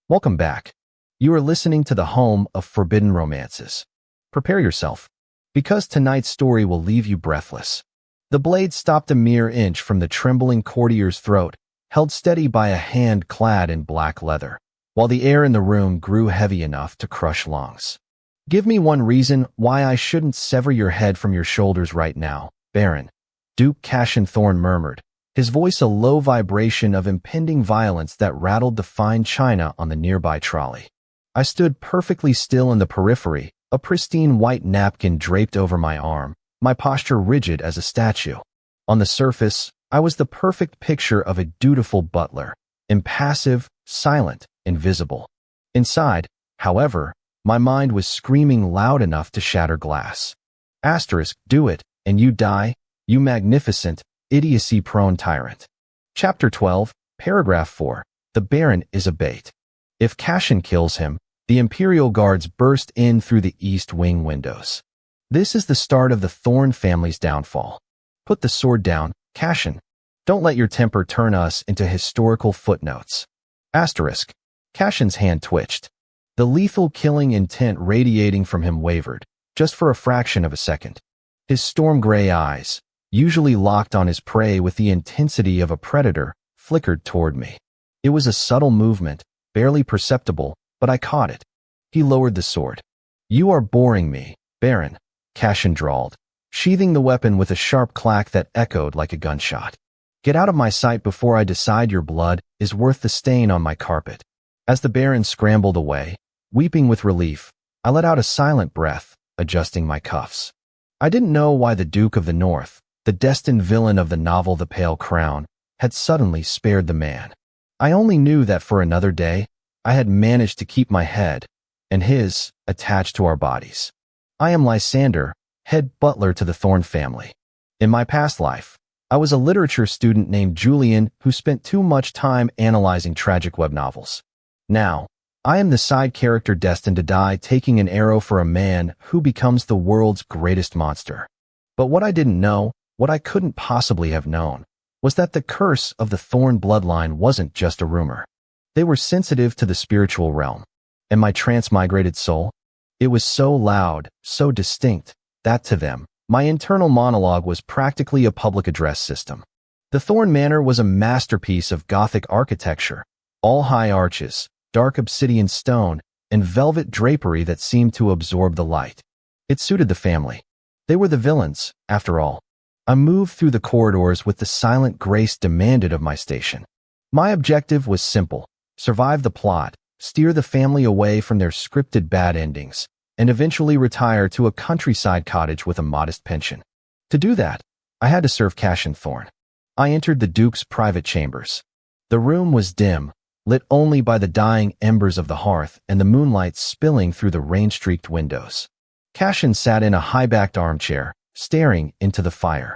Welcome back. You are listening to the home of forbidden romances. Prepare yourself, because tonight's story will leave you breathless. The blade stopped a mere inch from the trembling courtier's throat, held steady by a hand clad in black leather, while the air in the room grew heavy enough to crush lungs. "Give me one reason why I shouldn't sever your head from your shoulders right now, Baron," Duke Cassian Thorne murmured, his voice a low vibration of impending violence that rattled the fine china on the nearby trolley. I stood perfectly still in the periphery, a pristine white napkin draped over my arm, my posture rigid as a statue. On the surface, I was the perfect picture of a dutiful butler, impassive, silent, invisible. Inside, however, my mind was screaming loud enough to shatter glass. Do it, and you die, you magnificent, idiocy-prone tyrant. Chapter 12, Paragraph 4. The Baron is a bait. If Cassian kills him, the Imperial Guards burst in through the East Wing windows. This is the start of the Thorne family's downfall. Put the sword down, Cassian. Don't let your temper turn us into historical footnotes. Cassian's hand twitched. The lethal killing intent radiating from him wavered, just for a fraction of a second. His storm-gray eyes, usually locked on his prey with the intensity of a predator, flickered toward me. It was a subtle movement, barely perceptible, but I caught it. He lowered the sword. "You are boring me, Baron," Cassian drawled, sheathing the weapon with a sharp clack that echoed like a gunshot. "Get out of my sight before I decide your blood is worth the stain on my carpet." As the Baron scrambled away, weeping with relief, I let out a silent breath, adjusting my cuffs. I didn't know why the Duke of the North, the destined villain of the novel The Pale Crown, had suddenly spared the man. I only knew that for another day, I had managed to keep my head, and his, attached to our bodies. I am Lysander, head butler to the Thorne family. In my past life, I was a literature student named Julian who spent too much time analyzing tragic web novels. Now, I am the side character destined to die taking an arrow for a man who becomes the world's greatest monster. But what I didn't know, what I couldn't possibly have known, was that the curse of the Thorne bloodline wasn't just a rumor. They were sensitive to the spiritual realm. And my transmigrated soul? It was so loud, so distinct, that to them, my internal monologue was practically a public address system. The Thorne Manor was a masterpiece of Gothic architecture, all high arches, dark obsidian stone, and velvet drapery that seemed to absorb the light. It suited the family. They were the villains, after all. I moved through the corridors with the silent grace demanded of my station. My objective was simple: survive the plot, steer the family away from their scripted bad endings, and eventually retire to a countryside cottage with a modest pension. To do that, I had to serve Cassian Thorne. I entered the Duke's private chambers. The room was dim, lit only by the dying embers of the hearth and the moonlight spilling through the rain-streaked windows. Cassian sat in a high-backed armchair, staring into the fire.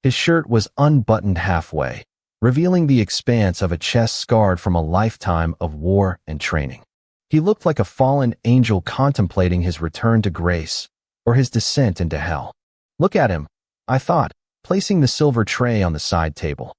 His shirt was unbuttoned halfway, revealing the expanse of a chest scarred from a lifetime of war and training. He looked like a fallen angel contemplating his return to grace, or his descent into hell. Look at him, I thought, placing the silver tray on the side table.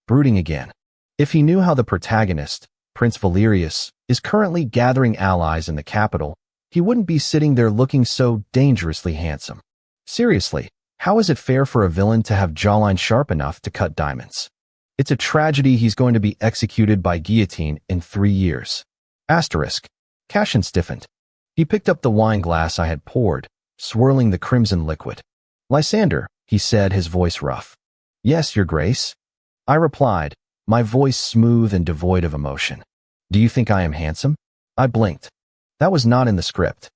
Brooding again. If he knew how the protagonist, Prince Valerius, is currently gathering allies in the capital, he wouldn't be sitting there looking so dangerously handsome. Seriously, how is it fair for a villain to have jawline sharp enough to cut diamonds? It's a tragedy he's going to be executed by guillotine in 3 years. Cassian stiffened. He picked up the wine glass I had poured, swirling the crimson liquid. "Lysander," he said, his voice rough. "Yes, Your Grace," I replied, my voice smooth and devoid of emotion. "Do you think I am handsome?" I blinked. That was not in the script.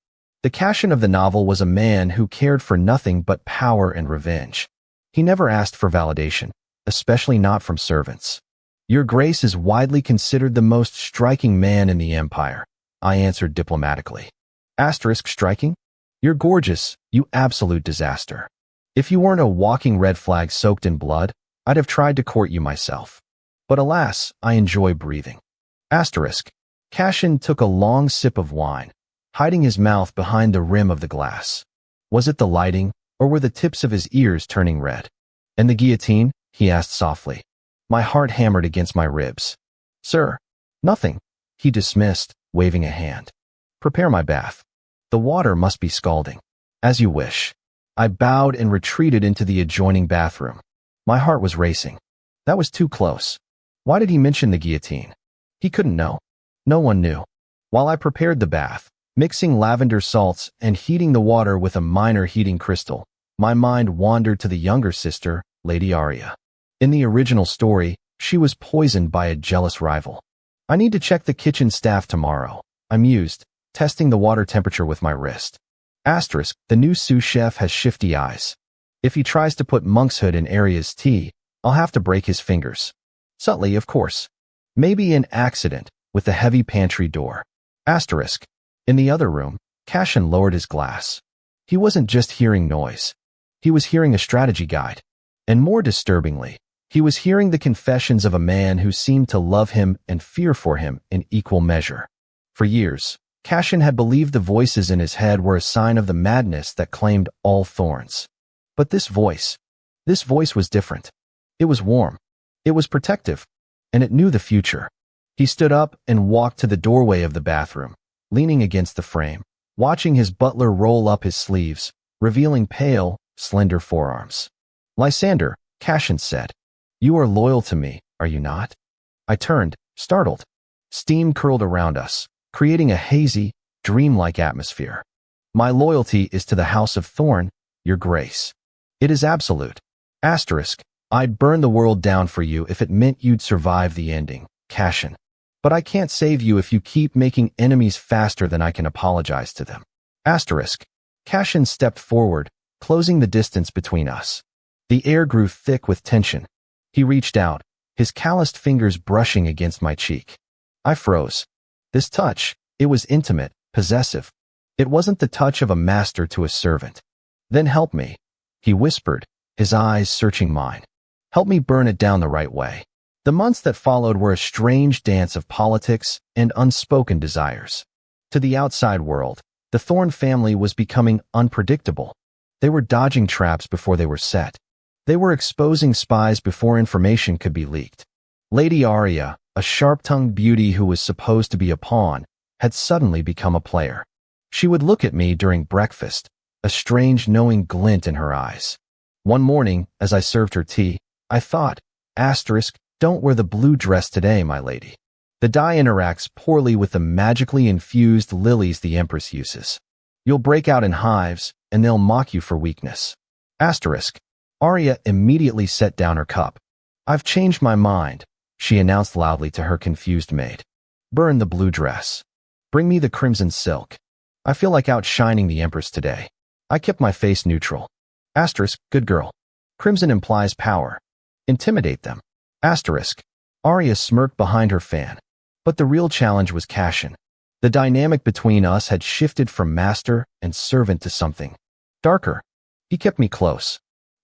The Cassian of the novel was a man who cared for nothing but power and revenge. He never asked for validation, especially not from servants. "Your Grace is widely considered the most striking man in the Empire," I answered diplomatically. Striking? You're gorgeous, you absolute disaster. If you weren't a walking red flag soaked in blood, I'd have tried to court you myself. But alas, I enjoy breathing. Cassian took a long sip of wine, hiding his mouth behind the rim of the glass. Was it the lighting, or were the tips of his ears turning red? "And the guillotine?" he asked softly. My heart hammered against my ribs. "Sir, nothing. He dismissed, waving a hand. Prepare my bath. The water must be scalding. As you wish. I bowed and retreated into the adjoining bathroom. My heart was racing. That was too close. Why did he mention the guillotine? He couldn't know. No one knew. While I prepared the bath, mixing lavender salts and heating the water with a minor heating crystal, my mind wandered to the younger sister, Lady Arya. In the original story, she was poisoned by a jealous rival. I need to check the kitchen staff tomorrow, I mused, testing the water temperature with my wrist. Asterisk, the new sous chef has shifty eyes. If he tries to put monkshood in Arya's tea, I'll have to break his fingers. Subtly, of course. Maybe an accident with the heavy pantry door. Asterisk. In the other room, Cassian lowered his glass. He wasn't just hearing noise. He was hearing a strategy guide. And more disturbingly, he was hearing the confessions of a man who seemed to love him and fear for him in equal measure. For years, Cassian had believed the voices in his head were a sign of the madness that claimed all thorns. But this voice was different. It was warm. It was protective. And it knew the future. He stood up and walked to the doorway of the bathroom, leaning against the frame, watching his butler roll up his sleeves, revealing pale, slender forearms. Lysander, Cassian said, you are loyal to me, are you not? I turned, startled. Steam curled around us, creating a hazy, dreamlike atmosphere. My loyalty is to the House of Thorn, your grace. It is absolute. Asterisk, I'd burn the world down for you if it meant you'd survive the ending, Cassian. But I can't save you if you keep making enemies faster than I can apologize to them. Asterisk. Cassian stepped forward, closing the distance between us. The air grew thick with tension. He reached out, his calloused fingers brushing against my cheek. I froze. This touch, it was intimate, possessive. It wasn't the touch of a master to a servant. Then help me, he whispered, his eyes searching mine. Help me burn it down the right way. The months that followed were a strange dance of politics and unspoken desires. To the outside world, the Thorn family was becoming unpredictable. They were dodging traps before they were set. They were exposing spies before information could be leaked. Lady Arya, a sharp-tongued beauty who was supposed to be a pawn, had suddenly become a player. She would look at me during breakfast, a strange knowing glint in her eyes. One morning, as I served her tea, I thought, asterisk, don't wear the blue dress today, my lady. The dye interacts poorly with the magically infused lilies the Empress uses. You'll break out in hives, and they'll mock you for weakness. Asterisk. Arya immediately set down her cup. I've changed my mind, she announced loudly to her confused maid. Burn the blue dress. Bring me the crimson silk. I feel like outshining the Empress today. I kept my face neutral. Asterisk, good girl. Crimson implies power. Intimidate them. Asterisk. Arya smirked behind her fan. But the real challenge was Cassian. The dynamic between us had shifted from master and servant to something darker. He kept me close.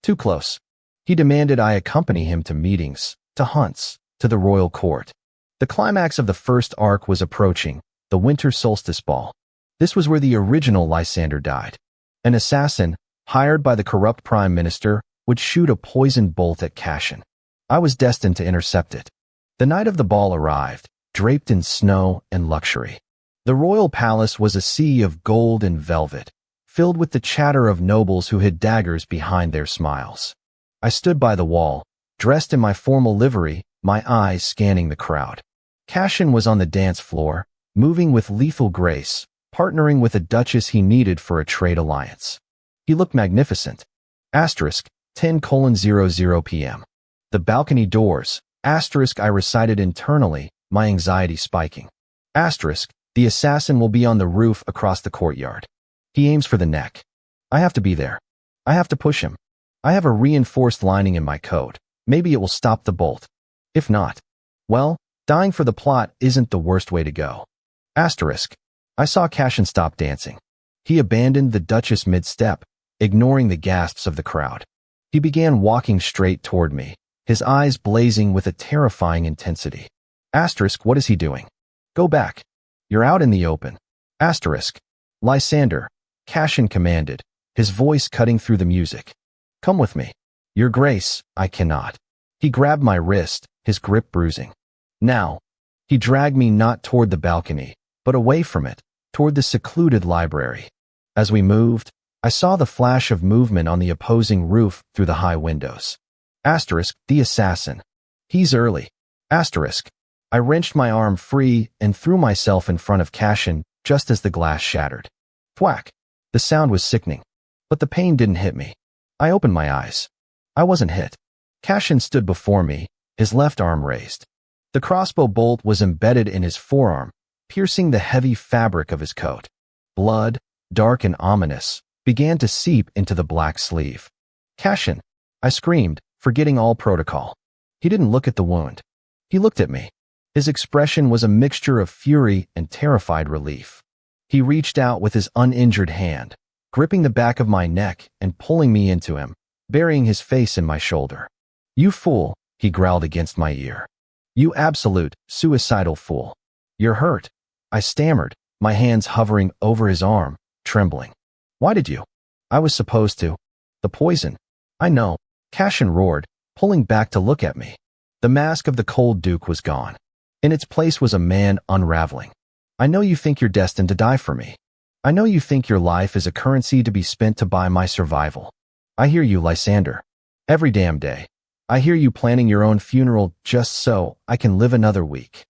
Too close. He demanded I accompany him to meetings, to hunts, to the royal court. The climax of the first arc was approaching, the winter solstice ball. This was where the original Lysander died. An assassin, hired by the corrupt prime minister, would shoot a poisoned bolt at Cassian. I was destined to intercept it. The night of the ball arrived, draped in snow and luxury. The royal palace was a sea of gold and velvet, filled with the chatter of nobles who hid daggers behind their smiles. I stood by the wall, dressed in my formal livery, my eyes scanning the crowd. Cassian was on the dance floor, moving with lethal grace, partnering with a duchess he needed for a trade alliance. He looked magnificent. Asterisk, 10:00 p.m. The balcony doors, asterisk I recited internally, my anxiety spiking. Asterisk, the assassin will be on the roof across the courtyard. He aims for the neck. I have to be there. I have to push him. I have a reinforced lining in my coat. Maybe it will stop the bolt. If not, well, dying for the plot isn't the worst way to go. Asterisk. I saw Cassian stop dancing. He abandoned the Duchess mid-step, ignoring the gasps of the crowd. He began walking straight toward me, his eyes blazing with a terrifying intensity. Asterisk, what is he doing? Go back. You're out in the open. Asterisk. Lysander, Cassian commanded, his voice cutting through the music. Come with me. Your Grace, I cannot. He grabbed my wrist, his grip bruising. Now. He dragged me not toward the balcony, but away from it, toward the secluded library. As we moved, I saw the flash of movement on the opposing roof through the high windows. Asterisk, the assassin. He's early. Asterisk. I wrenched my arm free and threw myself in front of Cashin just as the glass shattered. Thwack. The sound was sickening, but the pain didn't hit me. I opened my eyes. I wasn't hit. Cashin stood before me, his left arm raised. The crossbow bolt was embedded in his forearm, piercing the heavy fabric of his coat. Blood, dark and ominous, began to seep into the black sleeve. Cashin, I screamed, forgetting all protocol. He didn't look at the wound. He looked at me. His expression was a mixture of fury and terrified relief. He reached out with his uninjured hand, gripping the back of my neck and pulling me into him, burying his face in my shoulder. You fool, he growled against my ear. You absolute, suicidal fool. You're hurt. I stammered, my hands hovering over his arm, trembling. Why did you? I was supposed to. The poison. I know, Cashin roared, pulling back to look at me. The mask of the cold Duke was gone. In its place was a man unraveling. I know you think you're destined to die for me. I know you think your life is a currency to be spent to buy my survival. I hear you, Lysander. Every damn day. I hear you planning your own funeral just so I can live another week.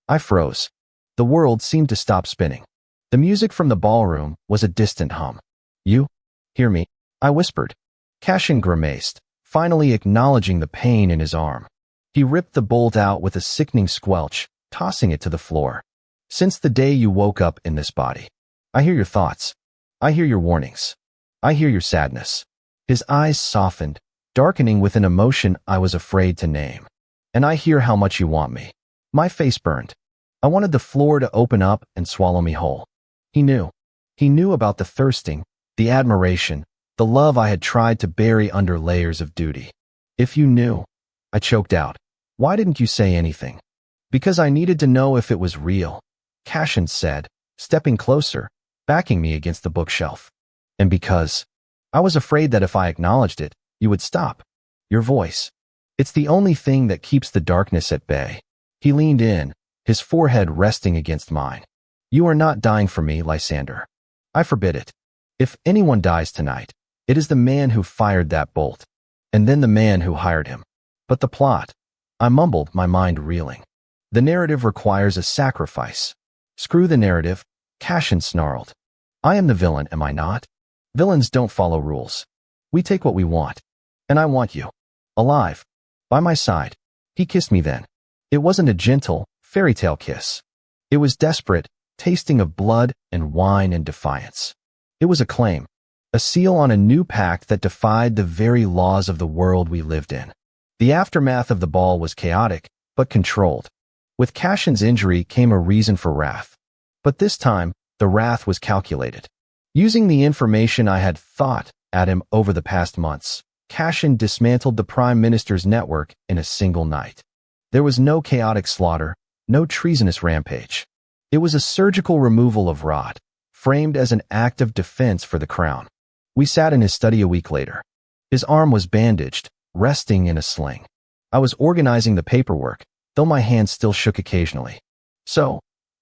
I froze. The world seemed to stop spinning. The music from the ballroom was a distant hum. You? Hear me? I whispered. Cashin grimaced, finally acknowledging the pain in his arm. He ripped the bolt out with a sickening squelch, tossing it to the floor. Since the day you woke up in this body, I hear your thoughts. I hear your warnings. I hear your sadness. His eyes softened, darkening with an emotion I was afraid to name. And I hear how much you want me. My face burned. I wanted the floor to open up and swallow me whole. He knew. He knew about the thirsting, the admiration, the love I had tried to bury under layers of duty. If you knew, I choked out. Why didn't you say anything? Because I needed to know if it was real, Cashin said, stepping closer, backing me against the bookshelf. And because I was afraid that if I acknowledged it, you would stop. Your voice. It's the only thing that keeps the darkness at bay. He leaned in, his forehead resting against mine. You are not dying for me, Lysander. I forbid it. If anyone dies tonight, it is the man who fired that bolt, and then the man who hired him. But the plot, I mumbled, my mind reeling. The narrative requires a sacrifice. Screw the narrative, Cashin snarled. I am the villain, am I not? Villains don't follow rules. We take what we want. And I want you. Alive. By my side. He kissed me then. It wasn't a gentle, fairy tale kiss. It was desperate, tasting of blood and wine and defiance. It was a claim. A seal on a new pact that defied the very laws of the world we lived in. The aftermath of the ball was chaotic, but controlled. With Cashin's injury came a reason for wrath. But this time, the wrath was calculated. Using the information I had thought at him over the past months, Cashin dismantled the Prime Minister's network in a single night. There was no chaotic slaughter, no treasonous rampage. It was a surgical removal of rot, framed as an act of defense for the crown. We sat in his study a week later. His arm was bandaged, resting in a sling. I was organizing the paperwork, though my hands still shook occasionally. So,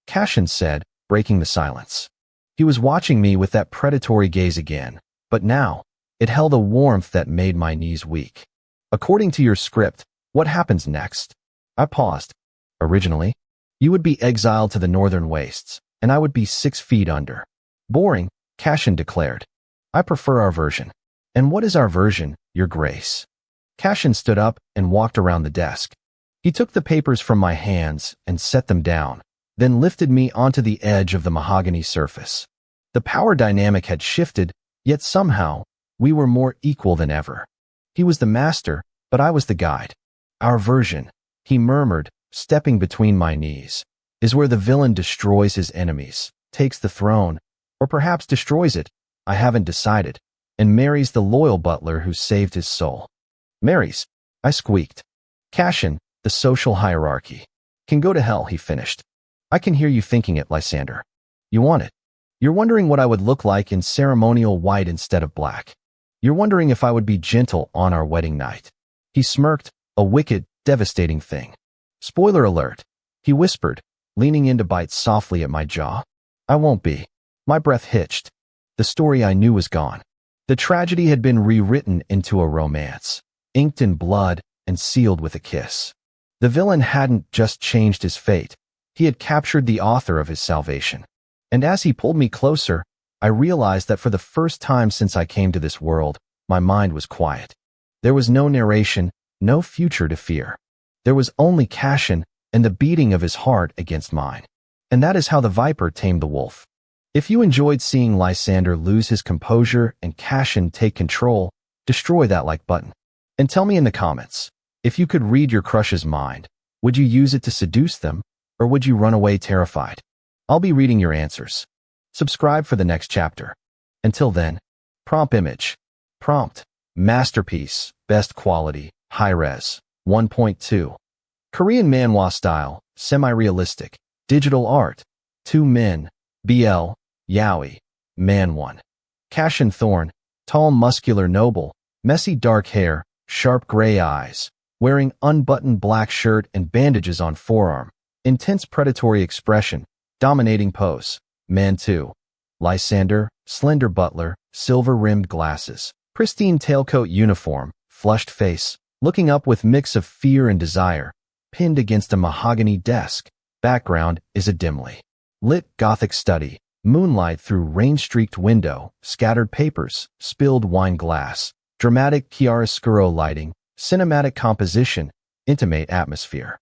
Cashin said, breaking the silence. He was watching me with that predatory gaze again, but now, it held a warmth that made my knees weak. According to your script, what happens next? I paused. Originally, you would be exiled to the northern wastes, and I would be 6 feet under. Boring, Cashin declared. I prefer our version. And what is our version, Your Grace? Cashin stood up and walked around the desk. He took the papers from my hands and set them down, then lifted me onto the edge of the mahogany surface. The power dynamic had shifted, yet somehow, we were more equal than ever. He was the master, but I was the guide. Our version, he murmured, stepping between my knees, is where the villain destroys his enemies, takes the throne, or perhaps destroys it, I haven't decided, and marries the loyal butler who saved his soul. Marries, I squeaked. Cashin, the social hierarchy. Can go to hell, he finished. I can hear you thinking it, Lysander. You want it. You're wondering what I would look like in ceremonial white instead of black. You're wondering if I would be gentle on our wedding night. He smirked, a wicked, devastating thing. Spoiler alert. he whispered, leaning in to bite softly at my jaw. I won't be. My breath hitched. The story I knew was gone. The tragedy had been rewritten into a romance, inked in blood and sealed with a kiss. The villain hadn't just changed his fate. He had captured the author of his salvation. And as he pulled me closer, I realized that for the first time since I came to this world, my mind was quiet. There was no narration, no future to fear. There was only Cashin and the beating of his heart against mine. And that is how the viper tamed the wolf. If you enjoyed seeing Lysander lose his composure and Cashin take control, destroy that like button. And tell me in the comments, if you could read your crush's mind, would you use it to seduce them, or would you run away terrified? I'll be reading your answers. Subscribe for the next chapter. Until then, prompt image. Prompt, masterpiece, best quality, high-res, 1.2. Korean manhwa style, semi-realistic, digital art, 2 men, BL, Yaoi, Man 1. Cashin Thorn, tall muscular noble, messy dark hair, sharp gray eyes, wearing unbuttoned black shirt and bandages on forearm, intense predatory expression, dominating pose, Man 2. Lysander, slender butler, silver-rimmed glasses, pristine tailcoat uniform, flushed face, looking up with mix of fear and desire, pinned against a mahogany desk. Background is a dimly lit Gothic study, moonlight through rain-streaked window, scattered papers, spilled wine glass, dramatic chiaroscuro lighting, cinematic composition, intimate atmosphere.